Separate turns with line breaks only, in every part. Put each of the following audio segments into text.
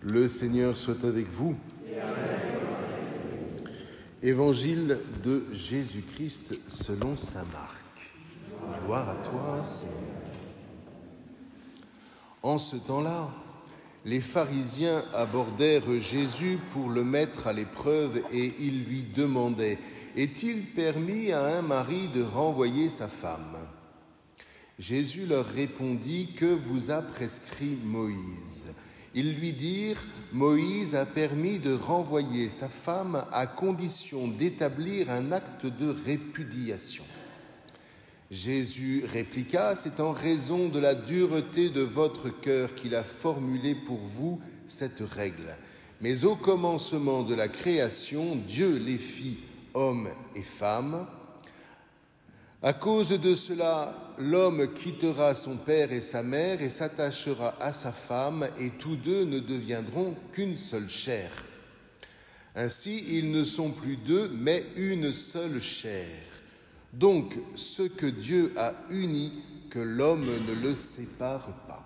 Le Seigneur soit avec vous. Évangile de Jésus-Christ selon saint Marc. Gloire à toi, Seigneur. En ce temps-là, les pharisiens abordèrent Jésus pour le mettre à l'épreuve et ils lui demandaient « Est-il permis à un mari de renvoyer sa femme ?» Jésus leur répondit « Que vous a prescrit Moïse ?» Ils lui dirent « Moïse a permis de renvoyer sa femme à condition d'établir un acte de répudiation. » Jésus répliqua « C'est en raison de la dureté de votre cœur qu'il a formulé pour vous cette règle. Mais au commencement de la création, Dieu les fit hommes et femmes. À cause de cela, l'homme quittera son père et sa mère et s'attachera à sa femme, et tous deux ne deviendront qu'une seule chair. Ainsi, ils ne sont plus deux, mais une seule chair. Donc, ce que Dieu a uni, que l'homme ne le sépare pas. »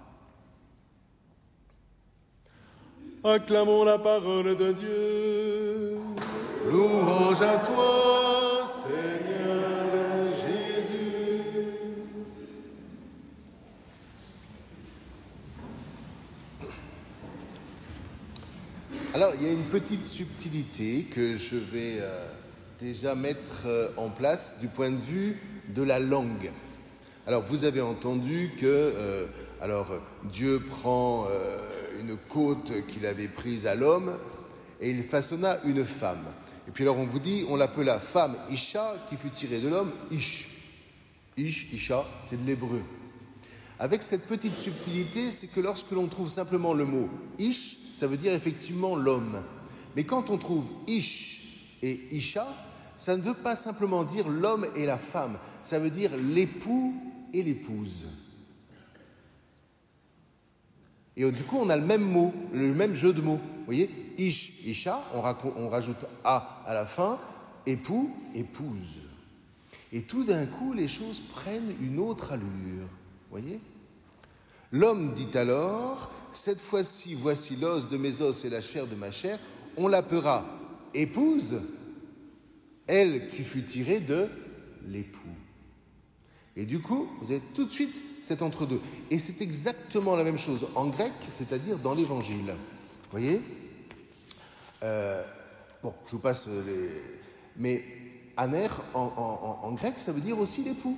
Acclamons la parole de Dieu. Louange à toi, Seigneur Jésus. Alors, il y a une petite subtilité que je vais déjà mettre en place du point de vue de la langue. Alors, vous avez entendu que Dieu prend une côte qu'il avait prise à l'homme et il façonna une femme. Et puis alors on vous dit, on l'appela femme Isha, qui fut tirée de l'homme Ish. Ish, Isha, c'est de l'hébreu. Avec cette petite subtilité, c'est que lorsque l'on trouve simplement le mot Ish, ça veut dire effectivement l'homme. Mais quand on trouve Ish et Isha, ça ne veut pas simplement dire l'homme et la femme, ça veut dire l'époux et l'épouse. Et du coup, on a le même mot, le même jeu de mots. Vous voyez, Ish, Isha, on rajoute A à la fin, époux, épouse. Et tout d'un coup, les choses prennent une autre allure. Vous voyez ? L'homme dit alors, cette fois-ci, voici l'os de mes os et la chair de ma chair, on l'appellera épouse, elle qui fut tirée de l'époux. Et du coup, vous avez tout de suite cet entre-deux. Et c'est exactement la même chose en grec, c'est-à-dire dans l'Évangile. Vous voyez ? Bon, je vous passe les... Mais aner, en grec, ça veut dire aussi l'époux.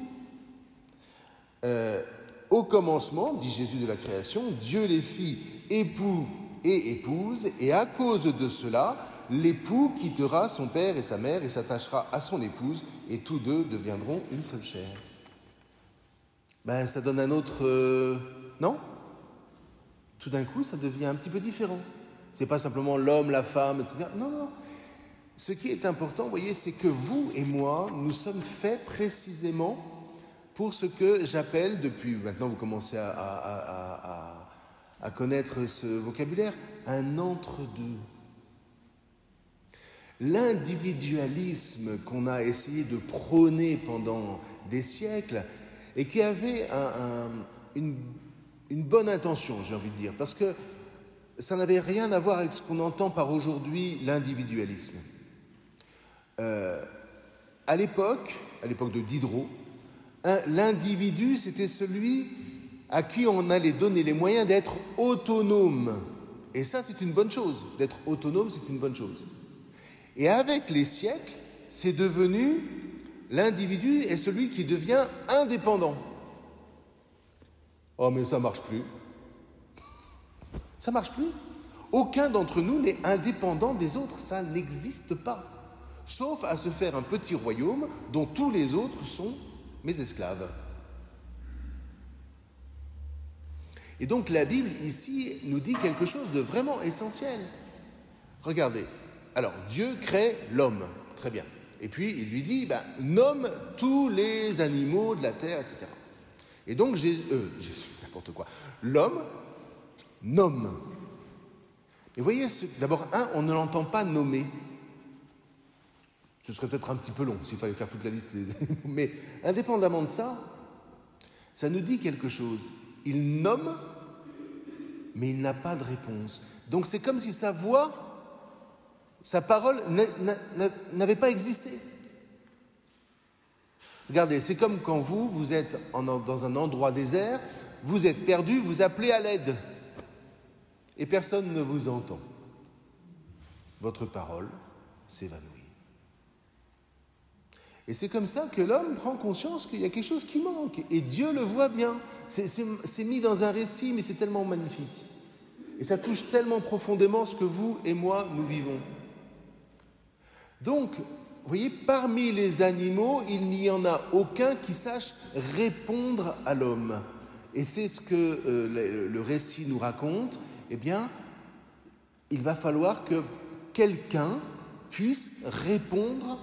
Au commencement, dit Jésus de la création, Dieu les fit époux et épouse, et à cause de cela, l'époux quittera son père et sa mère et s'attachera à son épouse, et tous deux deviendront une seule chair. Ben, ça donne un autre... non ? Tout d'un coup, ça devient un petit peu différent. C'est pas simplement l'homme, la femme, etc. Non, non. Ce qui est important, vous voyez, c'est que vous et moi, nous sommes faits précisément pour ce que j'appelle, depuis... Maintenant, vous commencez à connaître ce vocabulaire, un entre-deux. L'individualisme qu'on a essayé de prôner pendant des siècles et qui avait une bonne intention, j'ai envie de dire, parce que ça n'avait rien à voir avec ce qu'on entend par aujourd'hui l'individualisme. À l'époque de Diderot, l'individu, c'était celui à qui on allait donner les moyens d'être autonome. Et ça, c'est une bonne chose. D'être autonome, c'est une bonne chose. Et avec les siècles, c'est devenu... L'individu est celui qui devient indépendant. Oh, mais ça marche plus. Ça marche plus. Aucun d'entre nous n'est indépendant des autres, ça n'existe pas. Sauf à se faire un petit royaume dont tous les autres sont mes esclaves. Et donc la Bible, ici, nous dit quelque chose de vraiment essentiel. Regardez. Alors, Dieu crée l'homme. Très bien. Et puis, il lui dit, nomme tous les animaux de la terre, etc. Et donc, n'importe quoi. L'homme nomme. Et vous voyez, d'abord, on ne l'entend pas nommer. Ce serait peut-être un petit peu long s'il fallait faire toute la liste des animaux. Mais indépendamment de ça, ça nous dit quelque chose. Il nomme mais il n'a pas de réponse. Donc c'est comme si sa voix, sa parole n'avait pas existé. Regardez, c'est comme quand vous êtes dans un endroit désert, vous êtes perdu, vous appelez à l'aide, et personne ne vous entend. Votre parole s'évanouit. Et c'est comme ça que l'homme prend conscience qu'il y a quelque chose qui manque. Et Dieu le voit bien. C'est mis dans un récit, mais c'est tellement magnifique. Et ça touche tellement profondément ce que vous et moi, nous vivons. Donc, vous voyez, parmi les animaux, il n'y en a aucun qui sache répondre à l'homme. Et c'est ce que le récit nous raconte. Eh bien, il va falloir que quelqu'un puisse répondre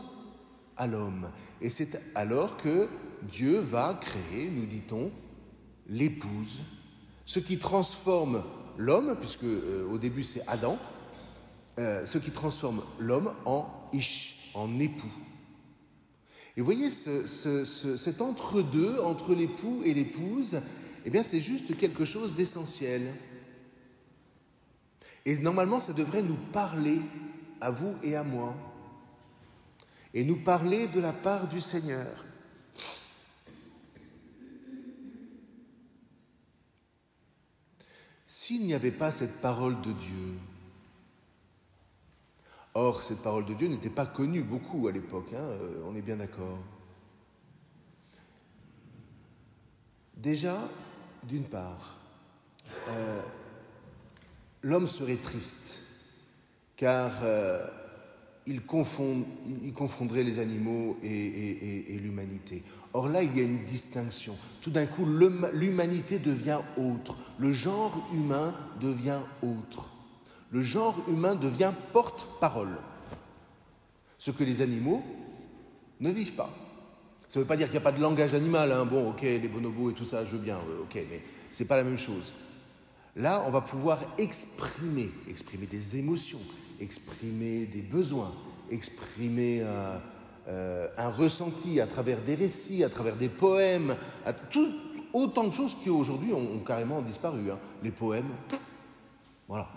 à l'homme. Et c'est alors que Dieu va créer, nous dit-on, l'épouse, ce qui transforme l'homme, puisque au début c'est Adam, ce qui transforme l'homme en ish, en époux. Et vous voyez, cet entre-deux, entre l'époux et l'épouse, eh bien c'est juste quelque chose d'essentiel. Et normalement, ça devrait nous parler, à vous et à moi, et nous parler de la part du Seigneur. S'il n'y avait pas cette parole de Dieu, or cette parole de Dieu n'était pas connue beaucoup à l'époque, on est bien d'accord. Déjà, d'une part, l'homme serait triste, car il confondrait les animaux et l'humanité. Or là, il y a une distinction. Tout d'un coup, l'humanité devient autre. Le genre humain devient autre. Le genre humain devient porte-parole. Ce que les animaux ne vivent pas. Ça ne veut pas dire qu'il n'y a pas de langage animal. Bon, ok, les bonobos et tout ça, je veux bien, ok, mais ce n'est pas la même chose. Là, on va pouvoir exprimer des émotions, exprimer des besoins, exprimer un ressenti à travers des récits, à travers des poèmes, autant de choses qui aujourd'hui ont carrément disparu. Les poèmes, voilà.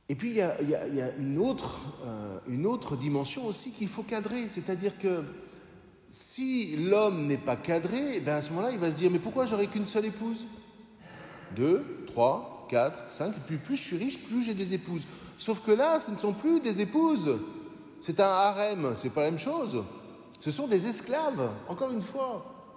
Et puis il y a une autre dimension aussi qu'il faut cadrer, c'est-à-dire que si l'homme n'est pas cadré, à ce moment-là, il va se dire « Mais pourquoi j'aurai qu'une seule épouse ?» 2, 3, 4, 5, et puis plus je suis riche, plus j'ai des épouses. Sauf que là, ce ne sont plus des épouses, c'est un harem, c'est pas la même chose. Ce sont des esclaves, encore une fois.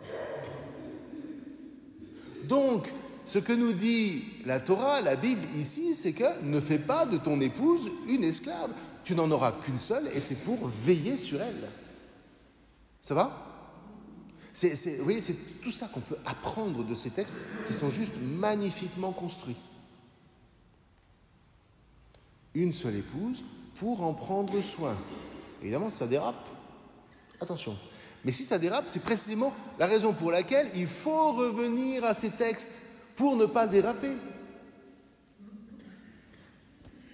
Donc, ce que nous dit la Torah, la Bible ici, c'est que ne fais pas de ton épouse une esclave. Tu n'en auras qu'une seule et c'est pour veiller sur elle. Ça va ? Vous voyez, c'est tout ça qu'on peut apprendre de ces textes qui sont juste magnifiquement construits. Une seule épouse pour en prendre soin. Évidemment, ça dérape. Attention. Mais si ça dérape, c'est précisément la raison pour laquelle il faut revenir à ces textes pour ne pas déraper.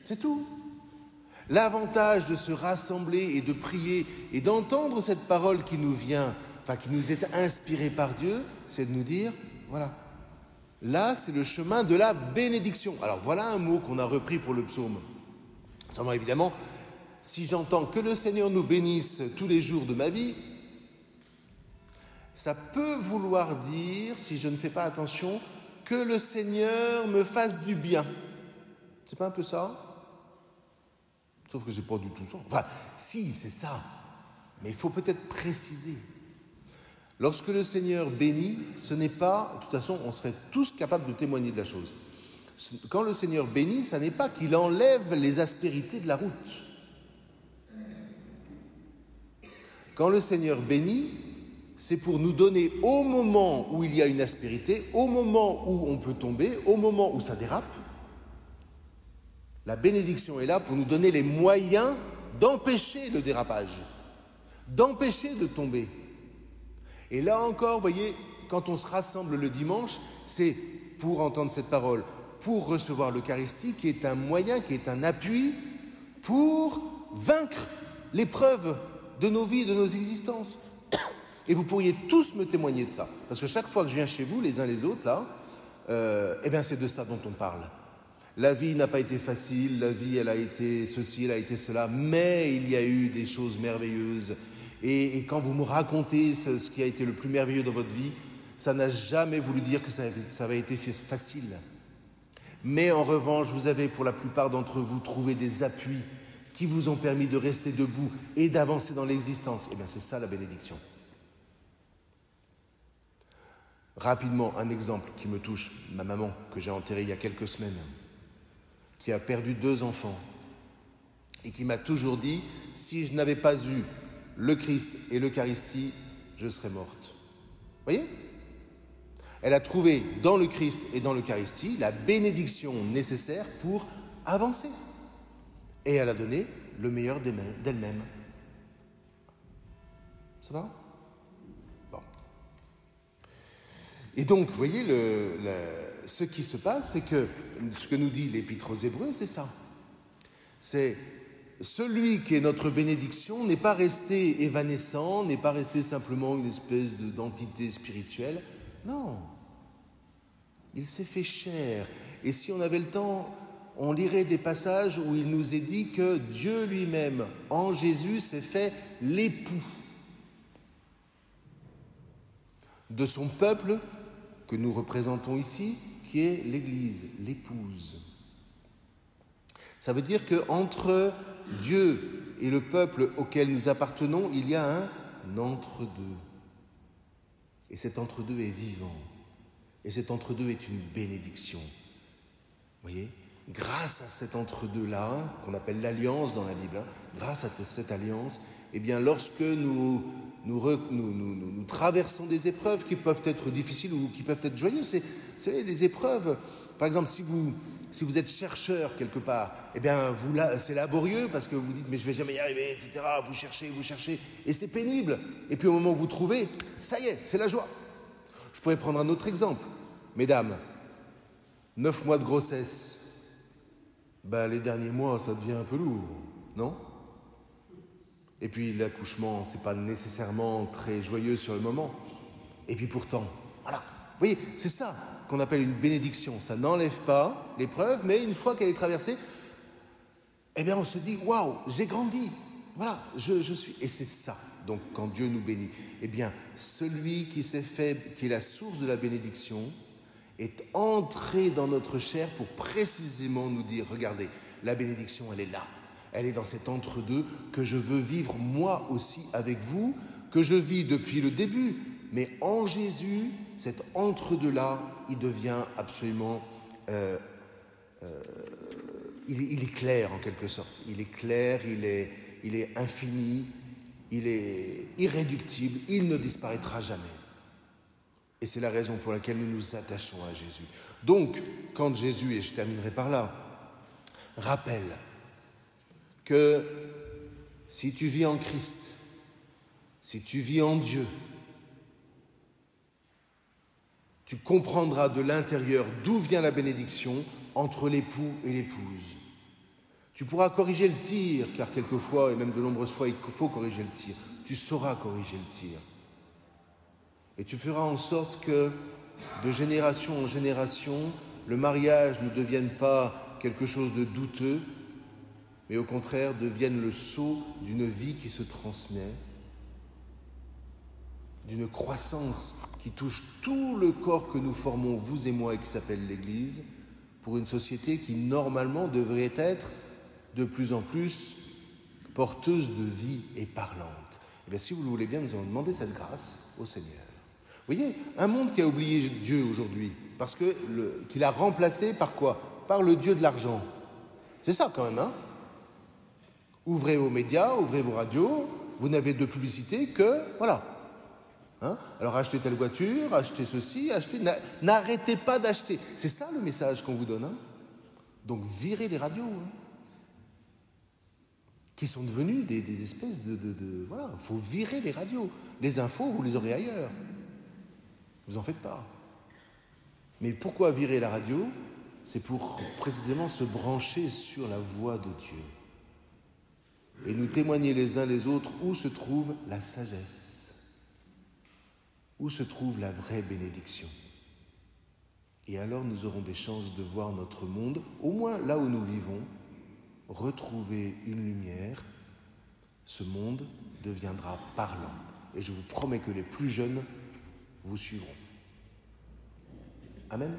C'est tout. L'avantage de se rassembler et de prier et d'entendre cette parole qui nous vient, qui nous est inspirée par Dieu, c'est de nous dire, voilà, là c'est le chemin de la bénédiction. Alors voilà un mot qu'on a repris pour le psaume. Seulement évidemment, si j'entends que le Seigneur nous bénisse tous les jours de ma vie, ça peut vouloir dire, si je ne fais pas attention, que le Seigneur me fasse du bien. C'est pas un peu ça ? Sauf que c'est pas du tout ça. Si, c'est ça. Mais il faut peut-être préciser. Lorsque le Seigneur bénit, ce n'est pas... De toute façon, on serait tous capables de témoigner de la chose. Quand le Seigneur bénit, ça n'est pas qu'il enlève les aspérités de la route. Quand le Seigneur bénit, c'est pour nous donner au moment où il y a une aspérité, au moment où on peut tomber, au moment où ça dérape. La bénédiction est là pour nous donner les moyens d'empêcher le dérapage, d'empêcher de tomber. Et là encore, vous voyez, quand on se rassemble le dimanche, c'est pour entendre cette parole, pour recevoir l'Eucharistie, qui est un moyen, qui est un appui pour vaincre l'épreuve de nos vies, de nos existences. Et vous pourriez tous me témoigner de ça. Parce que chaque fois que je viens chez vous, les uns les autres, là, eh bien c'est de ça dont on parle. La vie n'a pas été facile, la vie elle a été ceci, elle a été cela, mais il y a eu des choses merveilleuses. Et quand vous me racontez ce qui a été le plus merveilleux dans votre vie, ça n'a jamais voulu dire que ça avait été facile. Mais en revanche, vous avez pour la plupart d'entre vous trouvé des appuis qui vous ont permis de rester debout et d'avancer dans l'existence. Eh bien c'est ça la bénédiction. Rapidement, un exemple qui me touche, ma maman que j'ai enterrée il y a quelques semaines, qui a perdu 2 enfants et qui m'a toujours dit, si je n'avais pas eu le Christ et l'Eucharistie, je serais morte. Vous voyez ? Elle a trouvé dans le Christ et dans l'Eucharistie la bénédiction nécessaire pour avancer. Et elle a donné le meilleur d'elle-même. Ça va ? Bon. Et donc, vous voyez, ce qui se passe, c'est que ce que nous dit l'Épître aux Hébreux, c'est ça. C'est celui qui est notre bénédiction n'est pas resté évanescent, n'est pas resté simplement une espèce d'entité spirituelle. Non. Il s'est fait chair. Et si on avait le temps, on lirait des passages où il nous est dit que Dieu lui-même, en Jésus, s'est fait l'époux de son peuple que nous représentons ici, qui est l'Église, l'épouse. Ça veut dire qu'entre Dieu et le peuple auquel nous appartenons, il y a un entre-deux. Et cet entre-deux est vivant. Et cet entre-deux est une bénédiction. Vous voyez ? Grâce à cet entre-deux-là, qu'on appelle l'alliance dans la Bible, grâce à cette alliance, eh bien, lorsque nous traversons des épreuves qui peuvent être difficiles ou qui peuvent être joyeuses, c'est les épreuves. Par exemple, si vous êtes chercheur quelque part, eh bien, c'est laborieux parce que vous dites « mais je ne vais jamais y arriver », etc. Vous cherchez, et c'est pénible. Et puis au moment où vous trouvez, ça y est, c'est la joie. Je pourrais prendre un autre exemple. Mesdames, 9 mois de grossesse, les derniers mois, ça devient un peu lourd, non ? Et puis l'accouchement, c'est pas nécessairement très joyeux sur le moment. Et puis pourtant, voilà. Vous voyez, c'est ça qu'on appelle une bénédiction. Ça n'enlève pas l'épreuve, mais une fois qu'elle est traversée, eh bien on se dit, waouh, j'ai grandi. Voilà, je suis. Et c'est ça. Donc quand Dieu nous bénit, eh bien celui qui s'est fait, qui est la source de la bénédiction, est entré dans notre chair pour précisément nous dire, regardez, la bénédiction, elle est là. Elle est dans cet entre-deux que je veux vivre moi aussi avec vous, que je vis depuis le début. Mais en Jésus, cet entre-deux-là, il devient absolument... il est clair en quelque sorte. Il est clair, il est infini, il est irréductible, il ne disparaîtra jamais. Et c'est la raison pour laquelle nous nous attachons à Jésus. Donc, quand Jésus, et je terminerai par là, rappelle que si tu vis en Christ, si tu vis en Dieu, tu comprendras de l'intérieur d'où vient la bénédiction entre l'époux et l'épouse. Tu pourras corriger le tir, car quelquefois, et même de nombreuses fois, il faut corriger le tir. Tu sauras corriger le tir. Et tu feras en sorte que, de génération en génération, le mariage ne devienne pas quelque chose de douteux, mais au contraire devienne le sceau d'une vie qui se transmet, d'une croissance qui touche tout le corps que nous formons, vous et moi, et qui s'appelle l'Église, pour une société qui, normalement, devrait être de plus en plus porteuse de vie et parlante. Et bien, si vous le voulez bien, nous allons demander cette grâce au Seigneur. Vous voyez, un monde qui a oublié Dieu aujourd'hui, parce que qu'il a remplacé par quoi ? Par le Dieu de l'argent. C'est ça quand même, hein ? Ouvrez vos médias, ouvrez vos radios, vous n'avez de publicité que, voilà. Hein ? Alors achetez telle voiture, achetez ceci, n'arrêtez pas d'acheter. C'est ça le message qu'on vous donne. Hein ? Donc virez les radios, hein, qui sont devenues des espèces de voilà, il faut virer les radios. Les infos, vous les aurez ailleurs. Vous en faites pas. Mais pourquoi virer la radio ? C'est pour précisément se brancher sur la voix de Dieu. Et nous témoigner les uns les autres où se trouve la sagesse, où se trouve la vraie bénédiction. Et alors nous aurons des chances de voir notre monde, au moins là où nous vivons, retrouver une lumière. Ce monde deviendra parlant. Et je vous promets que les plus jeunes vous suivront. Amen.